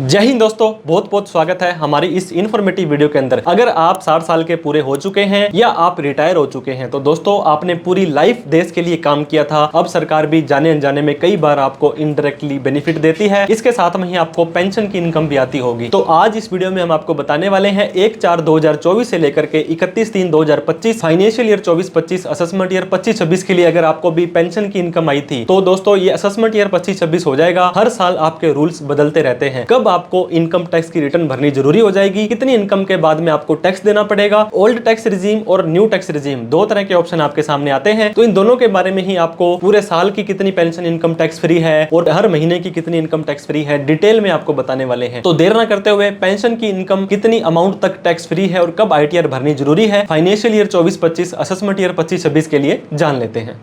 जय हिंद दोस्तों, बहुत बहुत स्वागत है हमारी इस इन्फॉर्मेटिव वीडियो के अंदर। अगर आप 60 साल के पूरे हो चुके हैं या आप रिटायर हो चुके हैं तो दोस्तों आपने पूरी लाइफ देश के लिए काम किया था। अब सरकार भी जाने अनजाने में कई बार आपको इनडायरेक्टली बेनिफिट देती है, इसके साथ में ही आपको पेंशन की इनकम भी आती होगी। तो आज इस वीडियो में हम आपको बताने वाले हैं 1/4/2024 से लेकर के 31/3/2025 फाइनेंशियल ईयर 24-25 असेसमेंट ईयर 25-26 के लिए अगर आपको भी पेंशन की इनकम आई थी तो दोस्तों ये असेसमेंट ईयर 25-26 हो जाएगा। हर साल आपके रूल्स बदलते रहते हैं। कब आपको इनकम टैक्स की रिटर्न भरनी जरूरी हो जाएगी, कितनी इनकम के बाद में आपको टैक्स देना पड़ेगा, ओल्ड टैक्स रिजीम और न्यू टैक्स रिजीम दो तरह के ऑप्शन आपके सामने आते हैं। तो इन दोनों के बारे में ही आपको पूरे साल की कितनी पेंशन इनकम टैक्स फ्री है और हर महीने की कितनी इनकम टैक्स फ्री है डिटेल में आपको बताने वाले हैं। तो देर ना करते हुए पेंशन की इनकम कितनी अमाउंट तक टैक्स फ्री है और कब आईटीआर भरनी जरूरी है फाइनेंशियल ईयर 24-25 असेसमेंट ईयर 25-26 के लिए जान लेते हैं।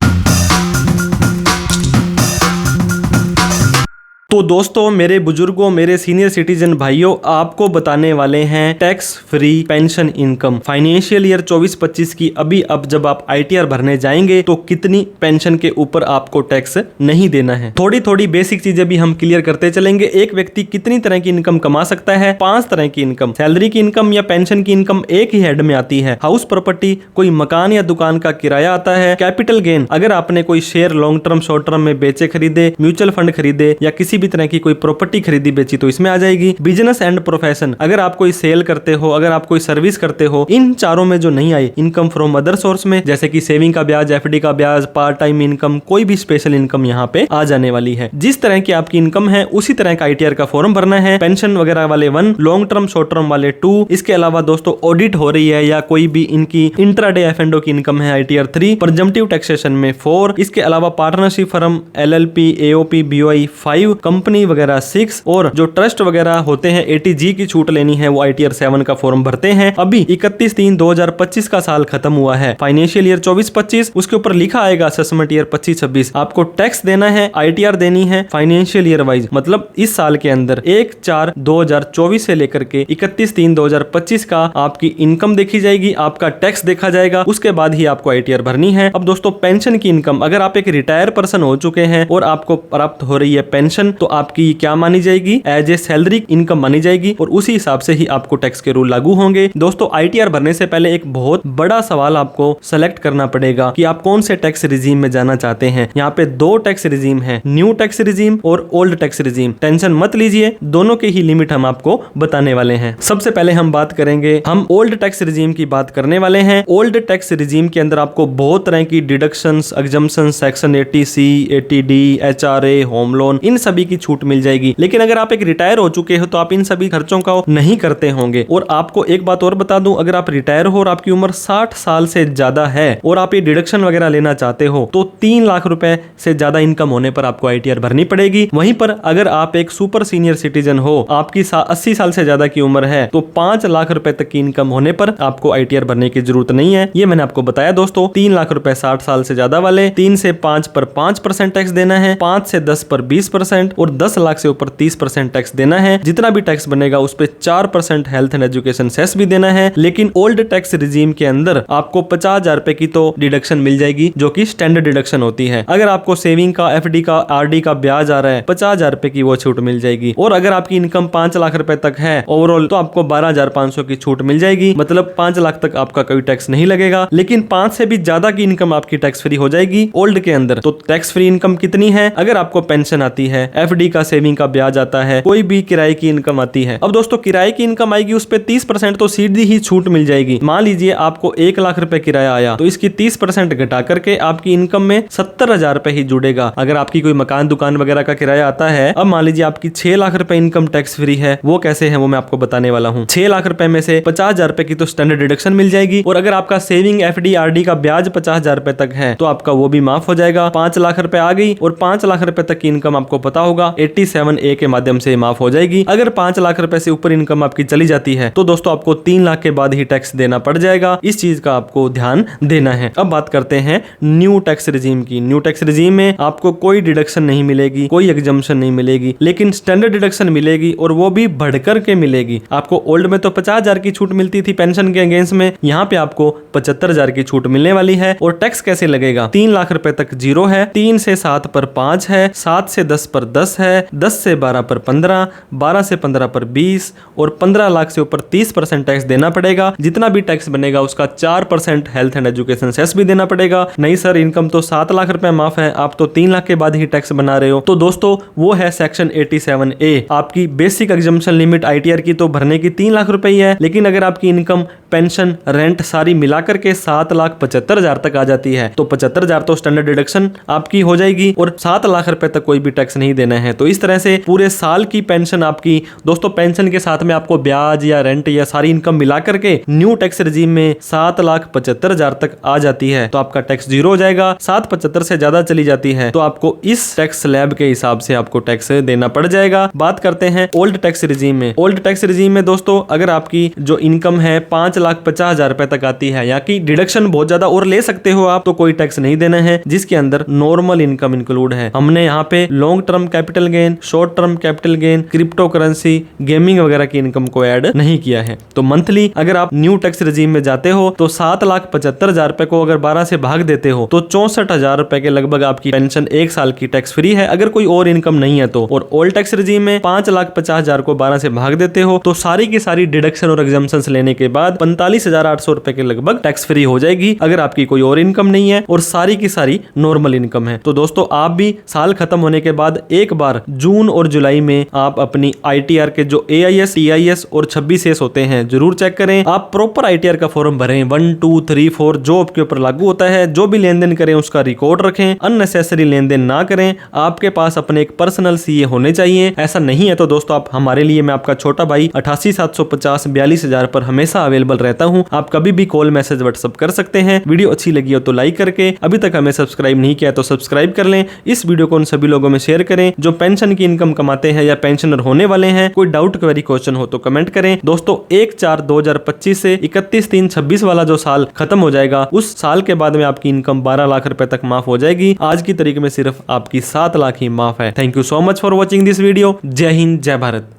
तो दोस्तों मेरे बुजुर्गों, मेरे सीनियर सिटीजन भाइयों, आपको बताने वाले हैं tax free pension income financial year 24-25 की। अभी अब जब आप आईटीआर भरने जाएंगे तो कितनी पेंशन के ऊपर आपको टैक्स नहीं देना है। थोड़ी थोड़ी बेसिक चीजें भी हम क्लियर करते चलेंगे। एक व्यक्ति कितनी तरह की इनकम कमा सकता है? 5 तरह की इनकम। सैलरी की इनकम या पेंशन की इनकम एक ही हेड में आती है। हाउस प्रॉपर्टी, कोई मकान या दुकान का किराया आता है। कैपिटल गेन, अगर आपने कोई share long term short term में बेचे खरीदे, म्यूचुअल फंड खरीदे या किसी भी तरह की कोई प्रॉपर्टी खरीदी बेची तो इसमें आ जाएगी। बिजनेस एंड प्रोफेशन, अगर आप कोई सेल करते हो, अगर आप कोई सर्विस करते हो, इन चारों में जो नहीं आई इनकम फ्रॉम अदर सोर्स में, जैसे कि सेविंग का ब्याज, एफडी का ब्याज, पार्ट टाइम इनकम, कोई भी स्पेशल इनकम यहाँ पे आ जाने वाली है। जिस तरह की आपकी इनकम है उसी तरह का आईटीआर का फॉर्म भरना है। पेंशन वगैरह वाले 1, लॉन्ग टर्म शॉर्ट टर्म वाले 2। इसके अलावा दोस्तों ऑडिट हो रही है या कोई भी इनकी इंट्राडे एफएनडो की इनकम है आईटीआर 3, प्रजम्पटिव टैक्सेशन में 4। इसके अलावा partnership firm, LLP, AOP, BOI 5, company वगैरह 6 और जो ट्रस्ट वगैरह होते हैं एटीजी की छूट लेनी है वो आईटीआर 7 का फॉर्म भरते हैं। अभी 31/3/2025 का साल खत्म हुआ है, फाइनेंशियल ईयर 24-25, उसके ऊपर लिखा आएगा असेसमेंट ईयर 25-26। आपको टैक्स देना है, आईटीआर देनी है फाइनेंशियल ईयर वाइज, मतलब इस साल के अंदर 1/4/2024 से लेकर के 31/3/2025 का आपकी इनकम देखी जाएगी, आपका टैक्स देखा जाएगा, उसके बाद ही आपको आईटीआर भरनी है। अब दोस्तों पेंशन की इनकम, अगर आप एक रिटायर पर्सन हो चुके हैं और आपको प्राप्त हो रही है पेंशन तो आपकी क्या मानी जाएगी? एज ए सैलरी इनकम मानी जाएगी और उसी हिसाब से ही आपको टैक्स के रूल लागू होंगे। दोस्तों आईटीआर भरने से पहले एक बहुत बड़ा सवाल आपको सेलेक्ट करना पड़ेगा कि आप कौन से टैक्स रिजीम में जाना चाहते हैं। यहाँ पे 2 टैक्स रिजीम है, न्यू टैक्स रिजीम और ओल्ड टैक्स रिजीम। टेंशन मत लीजिए, दोनों के ही लिमिट हम आपको बताने वाले हैं। सबसे पहले हम बात करेंगे, हम ओल्ड टैक्स रिजीम की बात करने वाले हैं। ओल्ड टैक्स रिजीम के अंदर आपको बहुत तरह की deductions, exemption, section 80C, 80D, HRA, home loan, इन सभी की छूट मिल जाएगी। लेकिन अगर आप एक रिटायर हो चुके हो तो आप इन सभी खर्चों का नहीं करते होंगे। और आपको एक बात और बता दूं, अगर आप रिटायर हो और आपकी उम्र 60 साल से ज्यादा है और आप ये डिडक्शन वगैरह लेना चाहते हो तो 3 लाख रुपए से ज्यादा इनकम होने पर आपको आईटीआर भरनी पड़ेगी। वहीं पर अगर आप एक सुपर सीनियर सिटीजन हो, आपकी 80 साल से ज्यादा की उम्र है तो 5 लाख रुपए तक की इनकम होने पर आपको आईटीआर भरने की जरूरत नहीं है। ये मैंने आपको बताया दोस्तों। 3 लाख रुपए 60 साल से ज्यादा वाले, 3 से 5 पर 5% टैक्स देना है, 5 से 10 पर 20% और 10 लाख से ऊपर 30% टैक्स देना है। जितना भी टैक्स बनेगा उस पे 4% हेल्थ एंड एजुकेशन सेस भी देना है। लेकिन ओल्ड टैक्स रिजीम के अंदर आपको 50,000 रुपए की तो डिडक्शन मिल जाएगी जो कि स्टैंडर्ड डिडक्शन होती है। अगर आपको सेविंग का, एफडी का, आरडी का ब्याज आ रहा है 50,000 रुपए की वो छूट मिल जाएगी। और अगर आपकी इनकम 5 लाख रुपए तक है ओवरऑल तो आपको 12,500 की छूट मिल जाएगी, मतलब 5 लाख तक आपका कोई टैक्स नहीं लगेगा। लेकिन 5 से भी ज्यादा की इनकम आपकी टैक्स फ्री हो जाएगी ओल्ड के अंदर। तो टैक्स फ्री इनकम कितनी है? अगर आपको पेंशन आती है, एफडी का, सेविंग का ब्याज आता है, कोई भी किराए की इनकम आती है। अब दोस्तों किराए की इनकम आएगी उस पे 30% तो सीधी ही छूट मिल जाएगी। मान लीजिए आपको 1 लाख रुपए किराया आया तो इसकी 30% घटा करके आपकी इनकम में 70,000 रुपए ही जुड़ेगा। अगर आपकी कोई मकान दुकान वगैरह का किराया आता है, अब मान लीजिए आपकी 6 लाख रुपए इनकम टैक्स फ्री है, वो कैसे है वो मैं आपको बताने वाला हूँ। 6 लाख रुपए में से 50,000 रुपए की तो स्टैंडर्ड डिडक्शन मिल जाएगी और अगर आपका सेविंग, एफडी, आरडी का ब्याज 50,000 रुपए तक है तो आपका वो भी माफ हो जाएगा। 5 लाख रुपए आ गई और 5 लाख रुपए तक की इनकम आपको पता होगा 87A के माध्यम से माफ हो जाएगी। अगर 5 लाख रुपए से ऊपर इनकम आपकी चली जाती है तो दोस्तों आपको 3 लाख के बाद ही टैक्स देना पड़ जाएगा। इस चीज का आपको ध्यान देना है। अब बात करते हैं न्यू टैक्स रिजीम की। न्यू टैक्स रिजीम में आपको कोई डिडक्शन नहीं मिलेगी, कोई एग्जम्पशन नहीं मिलेगी, लेकिन स्टैंडर्ड डिडक्शन मिलेगी और वो भी बढ़कर के मिलेगी। आपको ओल्ड में तो 50,000 की छूट मिलती थी पेंशन के अगेंस्ट में, यहाँ पे आपको 75,000 की छूट मिलने वाली है। और टैक्स कैसे लगेगा? 3 लाख रुपए तक 0 है, 3 से 7 पर 5 है, 7 से 10 पर 10 10 है, 10 से 12 पर 15, 12 से 15 पर 20 और 15 लाख से ऊपर 30% टैक्स देना पड़ेगा। जितना भी टैक्स बनेगा उसका 4% हेल्थ एंड एजुकेशन सेस भी देना पड़ेगा। नहीं सर इनकम तो 7 लाख रुपए माफ है, आप तो 3 लाख के बाद ही टैक्स बना रहे हो, तो दोस्तों वो है सेक्शन 87A। आपकी बेसिक एग्जम्पशन लिमिट आईटीआर की तो भरने की 3 लाख रुपए ही है, लेकिन अगर आपकी इनकम, पेंशन, रेंट सारी मिलाकर के 7,75,000 तक आ जाती है तो 75,000 तो स्टैंडर्ड डिडक्शन आपकी हो जाएगी और 7 लाख रुपए तक कोई भी टैक्स नहीं देना है। तो इस तरह से पूरे साल की पेंशन आपकी, दोस्तों पेंशन के साथ में आपको ब्याज या रेंट या सारी इनकम मिलाकर के न्यू टैक्स रिजीम में 7,75,000 तक आ जाती है। तो आपका टैक्स 0 हो जाएगा। 775 से ज्यादा चली जाती है तो आपको इस टैक्स स्लैब के हिसाब से आपको टैक्स देना पड़ जाएगा। बात करते हैं ओल्ड टैक्स रिजीम में। ओल्ड टैक्स रिजीम में दोस्तों अगर आपकी जो इनकम है 5,50,000 रुपए तक आती है, या कि डिडक्शन बहुत ज्यादा और ले सकते हो आप, तो कोई टैक्स नहीं देना है, जिसके अंदर नॉर्मल इनकम इंक्लूड है। हमने यहाँ पे long term capital gain, short term capital gain, crypto currency, gaming वगैरह की इनकम को ऐड नहीं किया है। तो मंथली अगर आप न्यू टैक्स रिजीम में जाते हो तो 7,75,000 रुपए को अगर 12 से भाग देते हो तो 64,000 रुपए के लगभग आपकी पेंशन 1 साल की टैक्स फ्री है, अगर कोई और इनकम नहीं है तो। और ओल्ड टैक्स रिजीम में 5,50,000 को 12 से भाग देते हो तो सारी की सारी डिडक्शन और एग्जम्पशंस लेने के बाद 45,800 रुपए के लगभग टैक्स फ्री हो जाएगी, अगर आपकी कोई और इनकम नहीं है और सारी की सारी नॉर्मल इनकम है। तो दोस्तों आप भी साल खत्म होने के बाद एक बार जून और जुलाई में आप अपनी आईटीआर के जो AIS, TIS और 26S होते हैं जरूर चेक करें। आप प्रॉपर आईटीआर का फॉर्म भरें, 1, 2, 3, 4 जो आपके ऊपर लागू होता है। जो भी लेन देन करें उसका रिकॉर्ड रखें, अननेसेसरी लेन देन ना करें। आपके पास अपने एक पर्सनल CA होने चाहिए। ऐसा नहीं है तो दोस्तों आप हमारे लिए, मैं आपका छोटा भाई 88,750 42,000 पर हमेशा अवेलेबल रहता हूं। आप कभी भी कॉल, मैसेज, व्हाट्सएप कर सकते हैं। वीडियो अच्छी लगी हो तो लाइक करके, अभी तक हमें सब्सक्राइब नहीं किया तो सब्सक्राइब कर लें। इस वीडियो को उन सभी लोगों में शेयर करें जो पेंशन की इनकम कमाते हैं या पेंशनर होने वाले हैं। कोई डाउट, क्वेरी, क्वेश्चन हो तो कमेंट करें। दोस्तों 1/4/2025 से 31/3/26 वाला जो साल खत्म हो जाएगा, उस साल के बाद में आपकी इनकम 12 लाख रुपए तक माफ हो जाएगी। आज की तारीख में सिर्फ आपकी 7 लाख ही माफ है। Thank you so much for watching this video. जय हिंद, जय भारत।